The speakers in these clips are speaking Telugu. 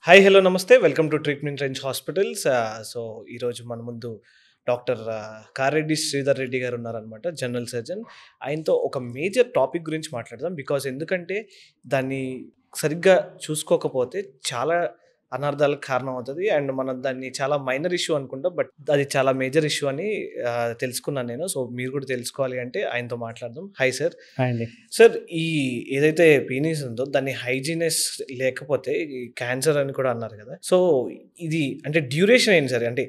హాయ్, హలో, నమస్తే. Welcome to treatment range hospitals. So, ఈరోజు మన ముందు డాక్టర్ కారెడ్డి శ్రీధర్ రెడ్డి గారు ఉన్నారనమాట. General surgeon. ఆయనతో ఒక మేజర్ టాపిక్ గురించి మాట్లాడదాం. బికాజ్ ఎందుకంటే దాన్ని సరిగ్గా చూసుకోకపోతే చాలా అనర్థాలకు కారణమవుతది. అండ్ మనం దాన్ని చాలా మైనర్ ఇష్యూ అనుకుంటాం. బట్ అది చాలా మేజర్ ఇష్యూ అని తెలుసుకున్నాను నేను. సో, మీరు కూడా తెలుసుకోవాలి అంటే ఆయనతో మాట్లాడదాం. Hi sir. హాయ్ అండి. సార్, ఈ ఏదైతే పీనిస్ ఉందో దాన్ని హైజీనెస్ లేకపోతే ఈ క్యాన్సర్ అని కూడా అన్నారు కదా. సో, ఇది అంటే డ్యూరేషన్ ఏంటి సార్? అంటే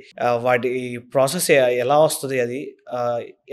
వాటి ప్రాసెస్ ఎలా వస్తది? అది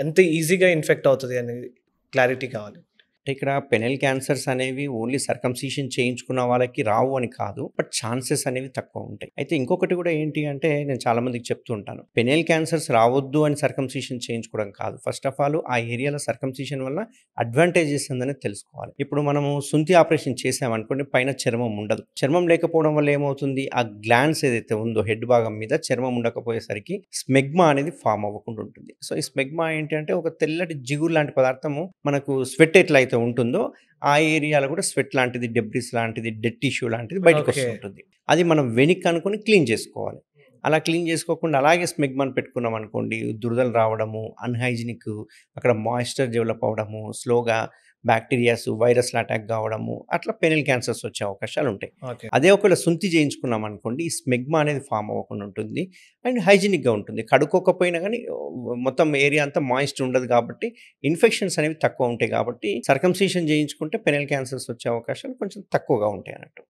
ఎంత ఈజీగా ఇన్ఫెక్ట్ అవుతది అనేది క్లారిటీ కావాలి. అంటే ఇక్కడ పెనెల్ క్యాన్సర్స్ అనేవి ఓన్లీ సర్కంసిషన్ చేయించుకున్న వాళ్ళకి రావు అని కాదు. బట్ ఛాన్సెస్ అనేవి తక్కువ ఉంటాయి. అయితే ఇంకొకటి కూడా ఏంటి అంటే నేను చాలా మందికి చెప్తూ ఉంటాను. పెనెల్ క్యాన్సర్స్ రావద్దు అని సర్కంసిషన్ చేయించుకోవడం కాదు. ఫస్ట్ ఆఫ్ ఆల్ ఆ ఏరియాలో సర్కంసిషన్ వల్ల అడ్వాంటేజెస్ ఉందని తెలుసుకోవాలి. ఇప్పుడు మనము సుంతి ఆపరేషన్ చేసామనుకోండి, పైన చర్మం ఉండదు. చర్మం లేకపోవడం వల్ల ఏమవుతుంది, ఆ గ్లాండ్స్ ఏదైతే ఉందో హెడ్ భాగం మీద చర్మం ఉండకపోయేసరికి స్మెగ్మా అనేది ఫామ్ అవ్వకుండా ఉంటుంది. సో ఈ స్మెగ్మా ఏంటి అంటే ఒక తెల్లటి జిగురు లాంటి పదార్థము మనకు స్వెట్ ఎట్లా అయితే ఉంటుందో ఆ ఏరియాలో కూడా స్వెట్ లాంటిది, డెబ్రిస్ లాంటిది, డెడ్ టిష్యూ లాంటిది బయటకు వస్తుంటుంది. అది మనం వెనిక్ అనుకుని క్లీన్ చేసుకోవాలి. అలా క్లీన్ చేసుకోకుండా అలాగే స్మెగ్మాన్ పెట్టుకున్నాం అనుకోండి, దురదలు రావడము, అన్హైజినిక్, అక్కడ మాయిశ్చర్ డెవలప్ అవ్వడము, స్లోగా బ్యాక్టీరియాస్, వైరస్లు అటాక్ కావడము, అట్లా పెనెల్ క్యాన్సర్స్ వచ్చే అవకాశాలు ఉంటాయి. ఓకే. అదే ఒకవేళ సుంతి చేయించుకున్నాం అనుకోండి, ఈ స్మెగ్మా అనేది ఫామ్ అవ్వకుండా ఉంటుంది అండ్ హైజీనిక్గా ఉంటుంది. కడుక్కోకపోయినా కానీ మొత్తం ఏరియా అంతా మాయిస్ట్ ఉండదు కాబట్టి ఇన్ఫెక్షన్స్ అనేవి తక్కువ ఉంటాయి. కాబట్టి సర్కంసిషన్ చేయించుకుంటే పెనెల్ క్యాన్సర్స్ వచ్చే అవకాశాలు కొంచెం తక్కువగా ఉంటాయి అన్నట్టు.